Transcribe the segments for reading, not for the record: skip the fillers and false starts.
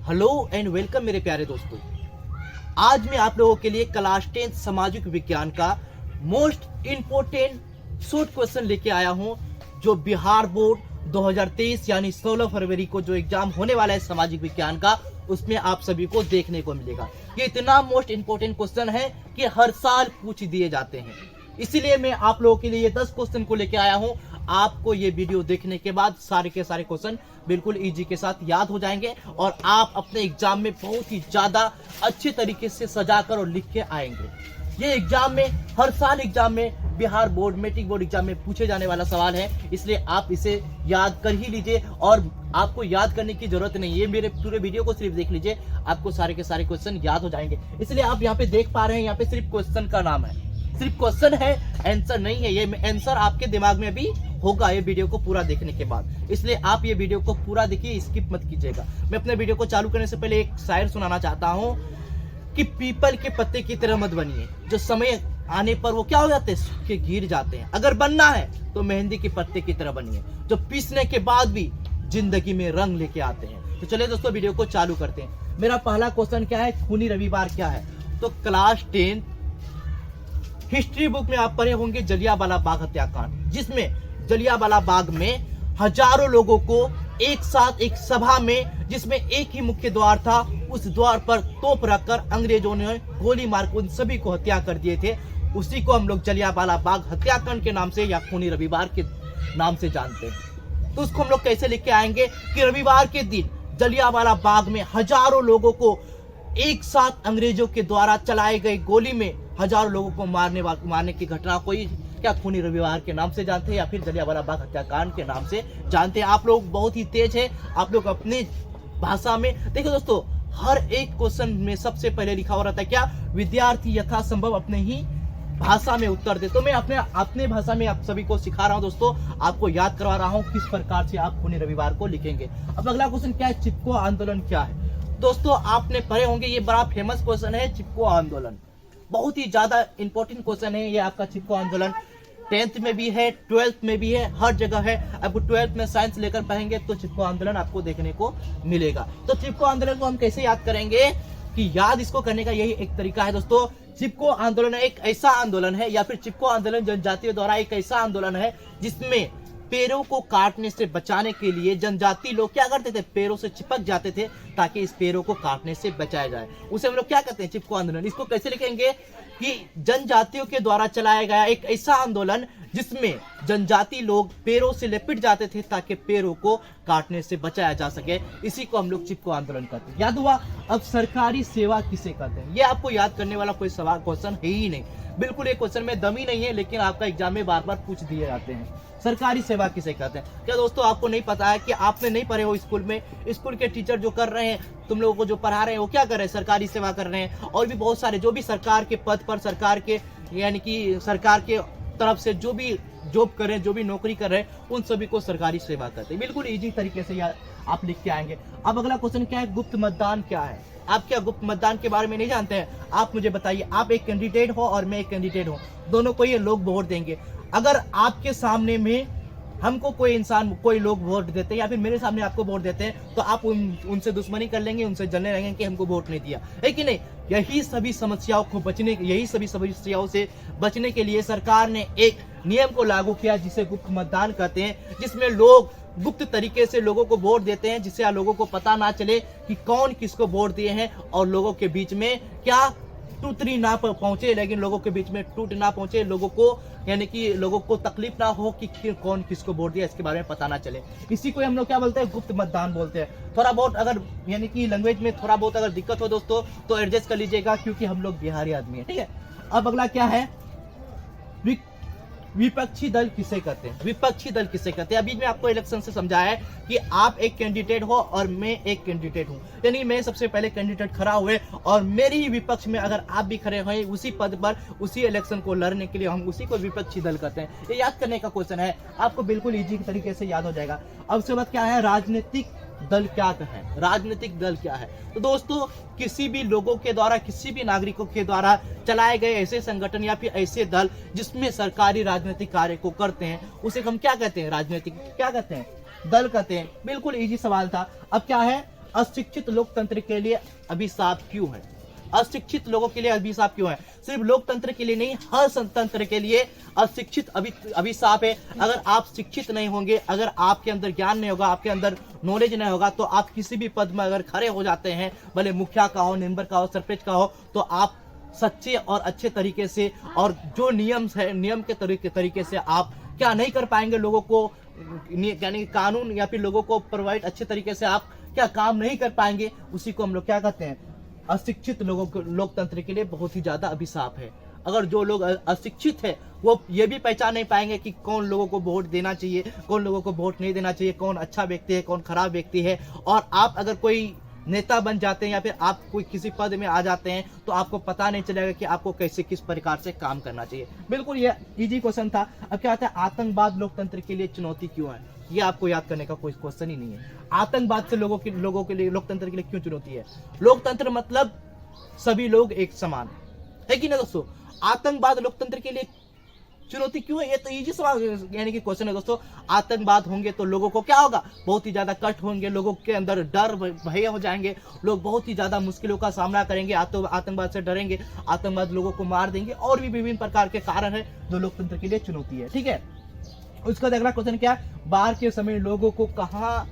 Hello and welcome मेरे प्यारे दोस्तों। आज मैं आप लोगों के लिए क्लास 10 सामाजिक विज्ञान का मोस्ट इंपोर्टेंट शॉर्ट क्वेश्चन लेके आया हूं, जो बिहार बोर्ड 2023 यानी 16 फरवरी को जो एग्जाम होने वाला है सामाजिक विज्ञान का, उसमें आप सभी को देखने को मिलेगा। ये इतना मोस्ट इंपोर्टेंट क्वेश्चन है कि हर साल पूछ दिए जाते हैं, इसीलिए मैं आप लोगों के लिए 10 क्वेश्चन को लेके आया हूं। आपको ये वीडियो देखने के बाद सारे के सारे क्वेश्चन बिल्कुल इजी के साथ याद हो जाएंगे और आप अपने एग्जाम में बहुत ही ज्यादा अच्छे तरीके से सजाकर और लिख के आएंगे। ये एग्जाम में हर साल एग्जाम में Bihar board matric board exam में पूछे जाने वाला सवाल है, इसलिए आप इसे याद कर ही लीजिए और आपको याद करने की जरूरत नहीं है। मेरे पूरे वीडियो को सिर्फ देख लीजिए, आपको सारे के सारे क्वेश्चन याद हो जाएंगे। इसलिए आप यहाँ पे देख पा रहे हैं, यहाँ पे सिर्फ क्वेश्चन का नाम है, सिर्फ क्वेश्चन है, आंसर नहीं है। ये आंसर आपके दिमाग में भी होगा ये वीडियो को पूरा देखने के बाद, इसलिए आप ये वीडियो को पूरा देखिए, स्किप मत कीजिएगा। मैं अपने वीडियो को चालू करने से पहले एक शायर सुनाना चाहता हूँ कि पीपल के पत्ते की तरह मत बनिए, जो समय आने पर वो क्या हो जाते हैं, सूख के गिर जाते हैं। अगर बनना है तो मेहंदी के पत्ते की तरह बनिए, जो पीसने के बाद भी जिंदगी में रंग लेके आते हैं। तो चलिए दोस्तों वीडियो को चालू करते हैं। मेरा पहला क्वेश्चन क्या है, खूनी रविवार क्या है? तो क्लास 10 हिस्ट्री बुक में आप पढ़े होंगे जलियांवाला बाग हत्याकांड, जिसमें जलियांवाला बाग में हजारों लोगों को एक साथ एक सभा में, जिसमें एक ही मुख्य द्वार था, उस द्वार पर तोप रखकर अंग्रेजों ने गोली मारकर उन सभी को हत्या कर दिए थे। उसी को हम लोग जलियांवाला बाग हत्याकांड के नाम से या खूनी रविवार के नाम से जानते हैं। तो उसको हम लोग कैसे लिख के आएंगे कि रविवार के दिन जलियांवाला बाग में हजारों लोगों को एक साथ अंग्रेजों के द्वारा चलाए गए गोली में हजारों लोगों को मारने की घटना को क्या खूनी रविवार के नाम से जानते हैं या फिर जलियांवाला बाग हत्याकांड के नाम से जानते हैं? आप लोग बहुत ही तेज है, आप लोग अपनी भाषा में देखो दोस्तों, हर एक क्वेश्चन में सबसे पहले लिखा हो रहता है क्या, विद्यार्थी यथासंभव अपने ही भाषा में उत्तर दे। तो मैं अपने भाषा में आप सभी को सिखा रहा हूं दोस्तों, आपको याद करवा रहा हूं किस प्रकार से आप खूनी रविवार को लिखेंगे। अब अगला क्वेश्चन क्या है, चिपको आंदोलन क्या है? दोस्तों आपने पढ़े होंगे, ये बड़ा फेमस क्वेश्चन है, चिपको आंदोलन बहुत ही ज्यादा इंपॉर्टेंट क्वेश्चन है। ये आपका चिपको आंदोलन 10th में भी है, 12th में भी है, हर जगह है। आपको 12th में साइंस लेकर पढ़ेंगे तो चिपको आंदोलन आपको देखने को मिलेगा। तो चिपको आंदोलन को हम कैसे याद करेंगे कि याद इसको करने का यही एक तरीका है दोस्तों। चिपको आंदोलन एक ऐसा आंदोलन है, या फिर चिपको आंदोलन जनजातियों द्वारा एक ऐसा आंदोलन है जिसमें पेड़ों को काटने से बचाने के लिए जनजाति लोग क्या करते थे, पेड़ों से चिपक जाते थे ताकि इस पेड़ों को काटने से बचाया जाए। उसे हम लोग क्या कहते हैं, चिपको आंदोलन। इसको कैसे लिखेंगे कि जनजातियों के द्वारा चलाया गया एक ऐसा आंदोलन जिसमें जनजाति लोग पेड़ों से लिपट जाते थे ताकि पेड़ों को काटने से बचाया जा सके। इसी को हम लोग चिपको आंदोलन कहते हैं। याद हुआ? अब सरकारी सेवा किसे कहते हैं? ये आपको याद करने वाला कोई सवाल क्वेश्चन है ही नहीं, बिल्कुल एक क्वेश्चन में दम ही नहीं है, लेकिन आपका एग्जाम में बार बार पूछ दिए जाते हैं। सरकारी सेवा किसे कहते हैं? क्या दोस्तों आपको नहीं पता है कि आपने नहीं पढ़े हो स्कूल में? स्कूल के टीचर जो कर रहे हैं, तुम लोगों को जो पढ़ा रहे हैं, वो क्या कर रहे हैं, सरकारी सेवा कर रहे हैं। और भी बहुत सारे जो भी सरकार के पद पर, सरकार के यानी कि सरकार के तरफ से जो भी जॉब कर रहे हैं, जो भी नौकरी कर रहे हैं, उन सभी को सरकारी सेवा कहते हैं। बिल्कुल इजी तरीके से आप लिख के आएंगे। अब अगला क्वेश्चन क्या है, गुप्त मतदान क्या है? आप क्या गुप्त मतदान के बारे में नहीं जानते हैं? आप मुझे बताइए, आप एक कैंडिडेट हो और मैं एक कैंडिडेट हूं, दोनों को ये लोग वोट देंगे। अगर आपके सामने में हमको कोई लोग वोट देते हैं या फिर मेरे सामने आपको वोट देते हैं, तो आप उनसे दुश्मनी कर लेंगे, उनसे जलने लगेंगे कि हमको वोट नहीं दिया, है कि नहीं? यही सभी समस्याओं से बचने के लिए सरकार ने एक नियम को लागू किया जिसे गुप्त मतदान कहते हैं, जिसमें लोग गुप्त तरीके से लोगों को वोट देते हैं, जिससे लोगों को पता ना चले कि कौन किसको वोट दिए हैं, और लोगों के बीच में क्या टूटरी ना पहुंचे, लेकिन लोगों के बीच में टूट ना पहुंचे, लोगों को यानी कि लोगों को तकलीफ ना हो कि कौन किसको वोट दिया, इसके बारे में पता ना चले। इसी को हम लोग क्या बोलते हैं, गुप्त मतदान बोलते हैं। थोड़ा बहुत अगर यानी कि लैंग्वेज में थोड़ा बहुत अगर दिक्कत हो दोस्तों तो एडजस्ट कर लीजिएगा, क्योंकि हम लोग बिहारी आदमी है, ठीक है। अब अगला क्या है, विपक्षी दल किसे कहते हैं? विपक्षी दल किसे कहते हैं? अभी मैं आपको इलेक्शन से समझाया है कि आप एक कैंडिडेट हो और मैं एक कैंडिडेट हूं, यानी मैं सबसे पहले कैंडिडेट खड़ा हुए और मेरे ही विपक्ष में अगर आप भी खड़े हुए उसी पद पर, उसी इलेक्शन को लड़ने के लिए, हम उसी को विपक्षी दल कहते हैं। ये याद करने का क्वेश्चन है, आपको बिल्कुल इजी तरीके से याद हो जाएगा। अब उसके बाद क्या है, राजनीतिक दल क्या है? राजनीतिक दल क्या है? तो दोस्तों किसी भी लोगों के द्वारा, किसी भी नागरिकों के द्वारा चलाए गए ऐसे संगठन या फिर ऐसे दल जिसमें सरकारी राजनीतिक कार्य को करते हैं, उसे हम क्या कहते हैं? राजनीतिक क्या कहते हैं? दल कहते हैं। बिल्कुल इजी सवाल था। अब क्या है, अशिक्षित लोकतंत्र के लिए अभिशाप क्यों है? अशिक्षित लोगों के लिए अभिशाप क्यों है? सिर्फ लोकतंत्र के लिए नहीं, हर संतंत्र के लिए अशिक्षित अभिशाप है। अगर आप शिक्षित नहीं होंगे, अगर आपके अंदर ज्ञान नहीं होगा, आपके अंदर नॉलेज नहीं होगा, तो आप किसी भी पद में अगर खड़े हो जाते हैं, भले मुखिया का हो, मेंबर का हो, सरपंच का हो, तो आप सच्चे और अच्छे तरीके से और जो नियम है, नियम के तरीके से आप क्या नहीं कर पाएंगे, लोगों को यानी कानून या फिर लोगों को प्रोवाइड अच्छे तरीके से आप क्या काम नहीं कर पाएंगे, उसी को हम लोग क्या कहते हैं? अशिक्षित लोगों को लोकतंत्र के लिए बहुत ही ज्यादा अभिशाप है। अगर जो लोग अशिक्षित है वो ये भी पहचान नहीं पाएंगे कि कौन लोगों को वोट देना चाहिए, कौन लोगों को वोट नहीं देना चाहिए, कौन अच्छा व्यक्ति है, कौन खराब व्यक्ति है। और आप अगर कोई नेता बन जाते हैं या फिर आप कोई किसी पद में आ जाते हैं, तो आपको पता नहीं चलेगा कि आपको कैसे किस प्रकार से काम करना चाहिए। बिल्कुल ये इजी क्वेश्चन था। अब क्या आता है, आतंकवाद लोकतंत्र के लिए चुनौती क्यों है? ये आपको याद करने का कोई क्वेश्चन ही नहीं है। आतंकवाद से लोगों के लिए लोकतंत्र के लिए क्यों चुनौती है? लोकतंत्र मतलब सभी लोग एक समान है कि नहीं दोस्तों? आतंकवाद लोकतंत्र के लिए चुनौती क्यों है? ये तो इजी सवाल यानी कि क्वेश्चन है दोस्तों। आतंकवाद होंगे तो लोगों को क्या होगा? बहुत ही ज्यादा कष्ट होंगे, लोगों के अंदर डर भय हो जाएंगे, लोग बहुत ही ज्यादा मुश्किलों का सामना करेंगे, आतंकवाद से डरेंगे, आतंकवाद लोगों को मार देंगे, और भी विभिन्न प्रकार के कारण है जो लोकतंत्र के लिए चुनौती है। ठीक है, उसका अगला क्वेश्चन क्या है? बाढ़ के समय लोगों को कहाँ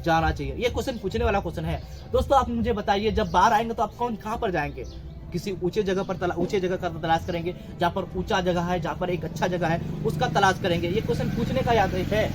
जाना चाहिए? ये क्वेश्चन पूछने वाला क्वेश्चन है दोस्तों। आप मुझे बताइए, जब बाढ़ आएंगे तो आप कहाँ पर जाएंगे? किसी ऊंचे जगह का तलाश करेंगे, जहाँ पर ऊंचा जगह है, जहाँ पर एक अच्छा जगह है, उसका तलाश करेंगे। ये क्वेश्चन पूछने का याद है।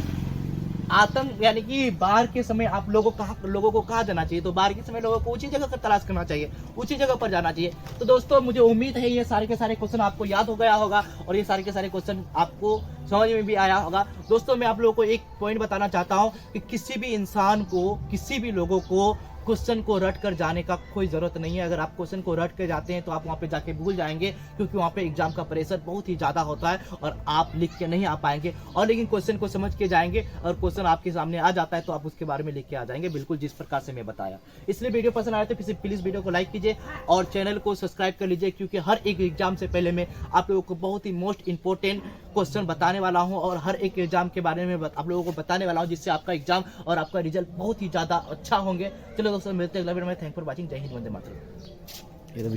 आतंक यानी कि बाढ़ के समय आप लोगों को कहाँ जाना चाहिए? तो बाढ़ के समय लोगों को ऊंची जगह का तलाश करना चाहिए, ऊंची जगह पर जाना चाहिए। तो दोस्तों मुझे उम्मीद है ये सारे के सारे क्वेश्चन आपको याद हो गया होगा और ये सारे के सारे क्वेश्चन आपको समझ में भी आया होगा। दोस्तों मैं आप लोगों को एक पॉइंट बताना चाहता हूँ कि किसी भी इंसान को, किसी भी लोगों को क्वेश्चन को रट कर जाने का कोई जरूरत नहीं है। अगर आप क्वेश्चन को रट कर जाते हैं तो आप वहाँ पे जाके भूल जाएंगे, क्योंकि वहाँ पे एग्जाम का प्रेशर बहुत ही ज्यादा होता है और आप लिख के नहीं आ पाएंगे। और लेकिन क्वेश्चन को समझ के जाएंगे और क्वेश्चन आपके सामने आ जाता है तो आप उसके बारे में लिख के आ जाएंगे, बिल्कुल जिस प्रकार से मैं बताया। इसलिए वीडियो पसंद आया तो प्लीज वीडियो को लाइक कीजिए और चैनल को सब्सक्राइब कर लीजिए, क्योंकि हर एक एग्जाम से पहले मैं आप लोगों को बहुत ही मोस्ट इंपॉर्टेंट क्वेश्चन बताने वाला हूं और हर एक एग्जाम के बारे में आप लोगों को बताने वाला हूं, जिससे आपका एग्जाम और आपका रिजल्ट बहुत ही ज्यादा अच्छा होंगे। चलो दोस्तों मिलते हैं अगला वीडियो में। Thank for watching. जय हिंद, वंदे मातरम।